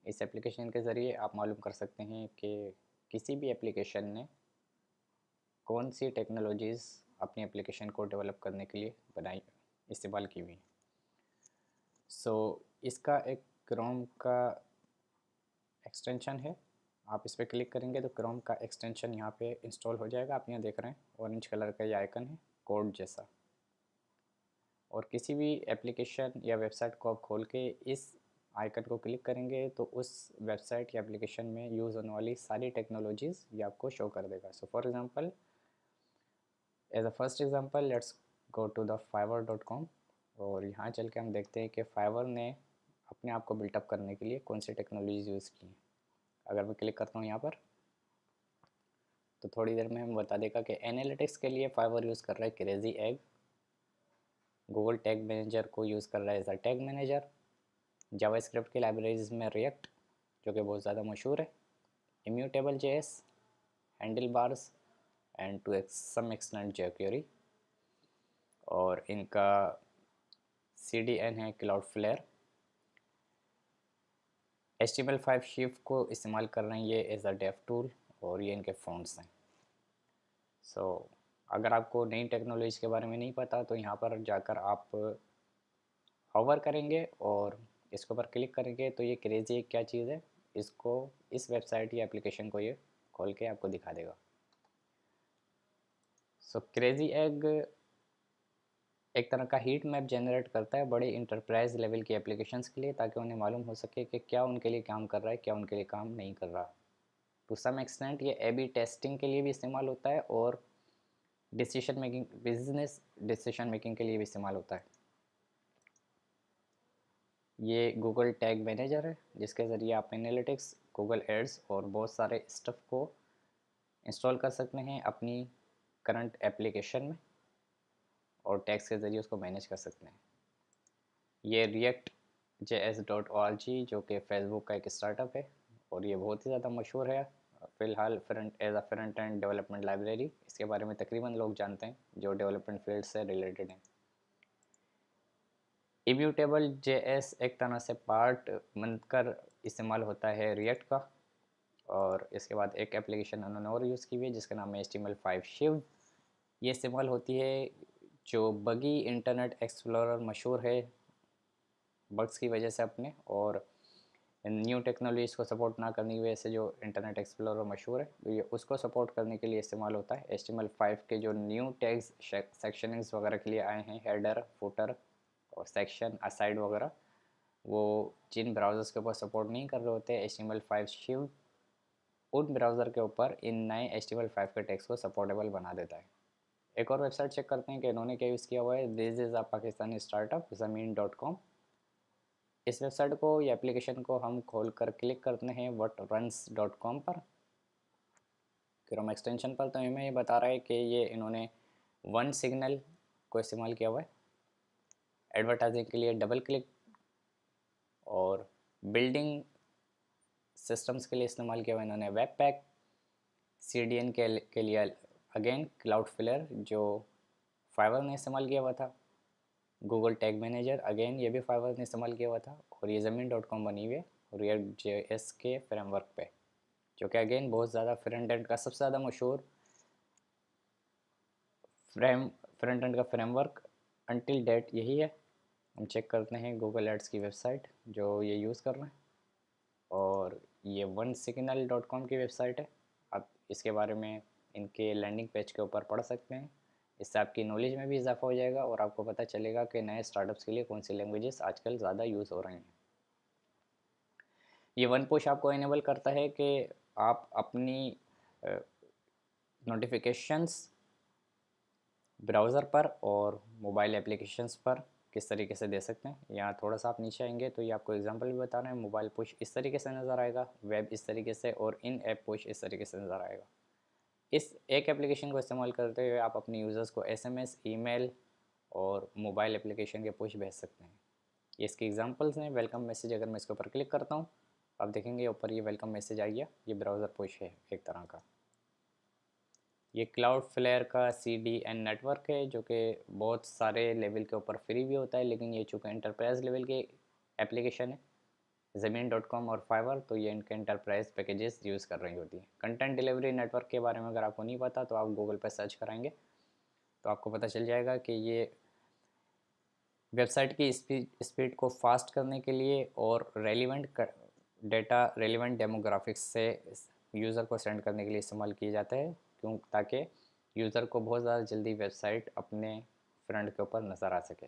इस एप्लीकेशन के ज़रिए आप मालूम कर सकते हैं कि किसी भी एप्लीकेशन ने कौन सी टेक्नोलॉजीज़ अपनी एप्लीकेशन को डेवलप करने के लिए बनाई इस्तेमाल की हुई हैं। इसका एक क्रोम का एक्सटेंशन है। आप इस पर क्लिक करेंगे तो क्रोम का एक्सटेंशन यहाँ पे इंस्टॉल हो जाएगा। आप यहाँ देख रहे हैं ऑरेंज कलर का ये आइकन है कोड जैसा। और किसी भी एप्लीकेशन या वेबसाइट को आप खोल के इस आइकन को क्लिक करेंगे तो उस वेबसाइट या एप्लीकेशन में यूज़ होने वाली सारी टेक्नोलॉजीज़ ये आपको शो कर देगा। So for example, as a first example let's go to the fiverr.com और यहाँ चल के हम देखते हैं कि फाइवर ने अपने आप को बिल्टअप करने के लिए कौन सी टेक्नोलॉजीज़ यूज़ की हैं। अगर मैं क्लिक करता हूँ यहाँ पर तो थोड़ी देर में हमें बता देगा कि एनालिटिक्स के लिए फाइवर यूज़ कर रहा है crazy egg, Google tag manager को यूज़ कर रहा है as a tag manager, JavaScript की लाइब्रेरीज में रिएक्ट जो कि बहुत ज़्यादा मशहूर है, immutable JS, Handlebars and to some extent jQuery, और इनका CDN है क्लाउडफ्लेयर। HTML5 शिफ्ट को इस्तेमाल कर रहे हैं ये एज अ डेव टूल और ये इनके फ़ॉन्ट्स हैं। अगर आपको नई टेक्नोलॉजी के बारे में नहीं पता तो यहाँ पर जाकर आप हॉवर करेंगे और इसके ऊपर क्लिक करेंगे तो ये क्रेजी एग क्या चीज़ है इसको इस वेबसाइट या एप्लीकेशन को ये खोल के आपको दिखा देगा। क्रेजी एग एक तरह का हीट मैप जनरेट करता है बड़े इंटरप्राइज लेवल की एप्लीकेशंस के लिए, ताकि उन्हें मालूम हो सके कि क्या उनके लिए काम कर रहा है, क्या उनके लिए काम नहीं कर रहा। टू सम एक्सटेंट ये ए बी टेस्टिंग के लिए भी इस्तेमाल होता है और decision making, business decision making के लिए भी इस्तेमाल होता है। ये गूगल टैग मैनेजर है जिसके ज़रिए आप एनालिटिक्स, गूगल एड्स और बहुत सारे स्टफ़ को इंस्टॉल कर सकते हैं अपनी करंट एप्लीकेशन में और टैग्स के ज़रिए उसको मैनेज कर सकते हैं। ये रिएक्ट JS.org जो कि फेसबुक का एक स्टार्टअप है और ये बहुत ही ज़्यादा मशहूर है फ़िलहाल फ्रंट एंड डेवलपमेंट लाइब्रेरी। इसके बारे में तकरीबन लोग जानते हैं जो डेवलपमेंट फील्ड से रिलेटेड हैं। इम्यूटेबल JS एक तरह से पार्ट बनकर इस्तेमाल होता है रिएक्ट का। और इसके बाद एक एप्लीकेशन उन्होंने और यूज़ की हुई है जिसका नाम है HTML5 शिव। ये इस्तेमाल होती है जो बगी इंटरनेट एक्सप्लोरर मशहूर है बग्स की वजह से अपने, और न्यू टेक्नोलॉजीज़ को सपोर्ट ना करने की वजह से जो इंटरनेट एक्सप्लोरर मशहूर है तो ये उसको सपोर्ट करने के लिए इस्तेमाल होता है। HTML5 के जो न्यू टैग्स सेक्शनिंग्स वगैरह के लिए आए हैं, हेडर, फुटर और सेक्शन, असाइड वगैरह, वो जिन ब्राउज़र्स के ऊपर सपोर्ट नहीं कर रहे होते HTML5 शिव उन ब्राउज़र के ऊपर इन नए HTML5 के टैग्स को सपोर्टेबल बना देता है। एक और वेबसाइट चेक करते हैं कि इन्होंने क्या यूज़ किया हुआ है। This is a Pakistani startup ज़मीन.com। इस वेबसाइट को या एप्लीकेशन को हम खोल कर क्लिक करते हैं whatruns.com पर, क्रोम एक्सटेंशन पर, तो हमें ये बता रहा है कि ये इन्होंने वन सिग्नल को इस्तेमाल किया हुआ है एडवर्टाइजिंग के लिए, डबल क्लिक, और बिल्डिंग सिस्टम्स के लिए इस्तेमाल किया हुआ इन्होंने वेब पैक, CDN के लिए अगेन क्लाउडफ्लेयर जो फाइवर ने इस्तेमाल किया हुआ था, गूगल टैग मैनेजर अगेन ये भी फाइवर ने इस्तेमाल किया हुआ था, और ये ज़मीन.com बनी हुई है रिएक्ट JS के फ्रेमवर्क पे, जो कि अगेन बहुत ज़्यादा फ्रंट एंड का सबसे ज़्यादा मशहूर फ्रंट एंड का फ्रेमवर्क अनटिल डेट यही है। हम चेक करते हैं गूगल एड्स की वेबसाइट जो ये यूज़ कर रहे हैं, और ये onesignal.com की वेबसाइट है। आप इसके बारे में इनके लैंडिंग पेज के ऊपर पढ़ सकते हैं। इससे आपकी नॉलेज में भी इजाफा हो जाएगा और आपको पता चलेगा कि नए स्टार्टअप्स के लिए कौन सी लैंग्वेजेस आजकल ज़्यादा यूज़ हो रही हैं। ये वन पुश आपको इनेबल करता है कि आप अपनी नोटिफिकेशंस ब्राउज़र पर और मोबाइल एप्लीकेशंस पर किस तरीके से दे सकते हैं। यहाँ थोड़ा सा आप नीचे आएंगे तो ये आपको एग्जांपल भी बता रहे हैं। मोबाइल पुश इस तरीके से नज़र आएगा, वेब इस तरीके से, और इन ऐप पुश इस तरीके से नज़र आएगा। इस एक एप्लीकेशन को इस्तेमाल करते हुए आप अपने यूज़र्स को SMS, ईमेल और मोबाइल एप्लीकेशन के पुश भेज सकते हैं। ये इसके एग्जांपल्स हैं। वेलकम मैसेज, अगर मैं इसके ऊपर क्लिक करता हूँ आप देखेंगे ऊपर ये वेलकम मैसेज आ गया। ये ब्राउज़र पुश है एक तरह का। ये क्लाउडफ्लेयर का CDN नेटवर्क है जो कि बहुत सारे लेवल के ऊपर फ्री भी होता है, लेकिन ये चूँकि एंटरप्राइज लेवल के एप्लीकेशन है ज़मीन.com और फाइवर, तो ये इनके इंटरप्राइज पैकेजेस यूज़ कर रही होती हैं। कंटेंट डिलीवरी नेटवर्क के बारे में अगर आपको नहीं पता तो आप गूगल पर सर्च कराएंगे तो आपको पता चल जाएगा कि ये वेबसाइट की स्पीड को फास्ट करने के लिए और रेलिवेंट डेटा रेलिवेंट डेमोग्राफिक्स से यूज़र को सेंड करने के लिए इस्तेमाल किए जाते हैं, क्यों, ताकि यूज़र को बहुत ज़्यादा जल्दी वेबसाइट अपने फ्रेंड के ऊपर नज़र आ सके।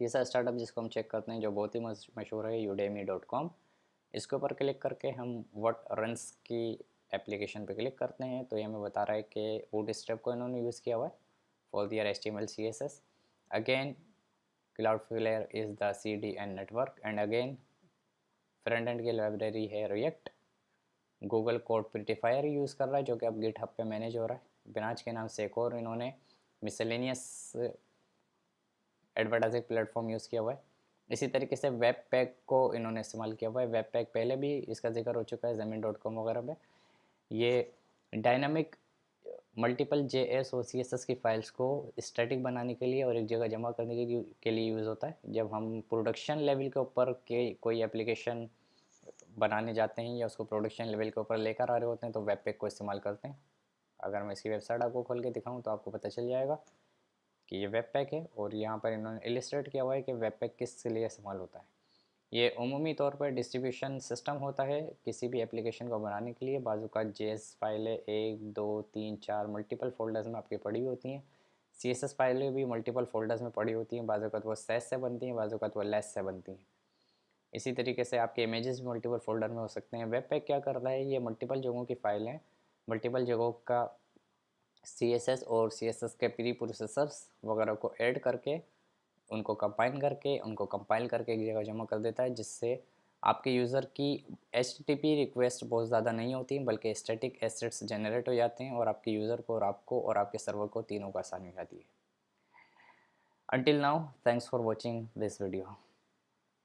तीसरा स्टार्टअप जिसको हम चेक करते हैं जो बहुत ही मशहूर है, udemy.com। इसके ऊपर क्लिक करके हम व्हाट रन्स की एप्लीकेशन पे क्लिक करते हैं तो ये हमें बता रहा है कि बूटस्ट्रैप को इन्होंने यूज़ किया हुआ है for their HTML CSS। Again Cloudflare is the CDN network and again front end की लाइब्रेरी है React. Google code prettifier use कर रहा है जो कि अब गिटहब पे मैनेज हो रहा है। बिनाज के नाम से एक और इन्होंने मिसलेनियस एडवर्टाइजिंग प्लेटफॉर्म यूज़ किया हुआ है। इसी तरीके से वेब पैक को इन्होंने इस्तेमाल किया हुआ है। वेब पैक पहले भी इसका जिक्र हो चुका है ज़मीन.com वगैरह पे। ये डायनामिक मल्टीपल JS और CSS की फाइल्स को स्टैटिक बनाने के लिए और एक जगह जमा करने के लिए यूज़ होता है। जब हम प्रोडक्शन लेवल के ऊपर के कोई एप्लीकेशन बनाने जाते हैं या उसको प्रोडक्शन लेवल के ऊपर लेकर आ रहे होते हैं तो वेब पैक को इस्तेमाल करते हैं। अगर मैं इसकी वेबसाइट आपको खोल के दिखाऊं तो आपको पता चल जाएगा कि ये वेब पैक है और यहाँ पर इन्होंने इलिस्ट्रेट किया हुआ है कि वेब पैक किस लिए इस्तेमाल होता है। ये उमूमी तौर पर डिस्ट्रीब्यूशन सिस्टम होता है किसी भी एप्लीकेशन को बनाने के लिए। बाजू का JS फाइलें 1 2 3 4 मल्टीपल फोल्डर्स में आपकी पड़ी होती हैं। CSS फाइलें भी मल्टीपल फोल्डर्स में पड़ी होती हैं। बाजू का वो सेस से बनती हैं, बाजू का वो लेस से बनती हैं। इसी तरीके से आपके इमेजेस भी मल्टीपल फोल्डर में हो सकते हैं। वेब पैक क्या करता है, ये मल्टीपल जगहों की फाइलें मल्टीपल जगहों का CSS और CSS के प्री प्रोसेसर्स वगैरह को ऐड करके उनको कंपाइल करके एक जगह जमा कर देता है, जिससे आपके यूज़र की HTTP रिक्वेस्ट बहुत ज़्यादा नहीं होती बल्कि स्टैटिक एसेट्स जनरेट हो जाते हैं और आपके यूज़र को और आपको और आपके सर्वर को तीनों को आसानी हो जाती है। Until now, thanks for watching this video.